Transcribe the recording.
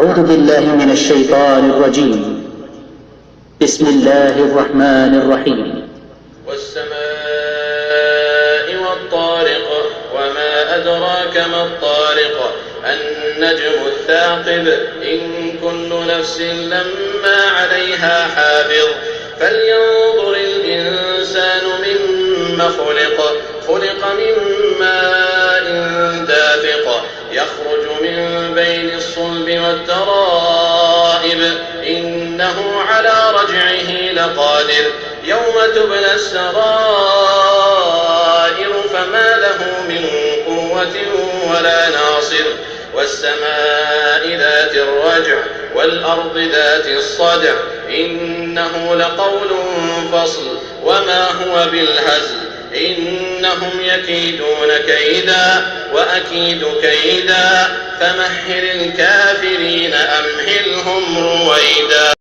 أعوذ بالله من الشيطان الرجيم. بسم الله الرحمن الرحيم. والسماء والطارق وما أدراك ما الطارق النجم الثاقب إن كل نفس لما عليها حافظ فلينظر الإنسان مما خلق من ماء دافق يخرج من بين الصلب والترائب إنه على رجعه لقادر يوم تبلى السرائر فما له من قوة ولا ناصر والسماء ذات الرجع والأرض ذات الصدع إنه لقول فصل وما هو بالهزل إنهم يكيدون كيدا وأكيد كيدا فمهل الكافرين أمهلهم رويدا.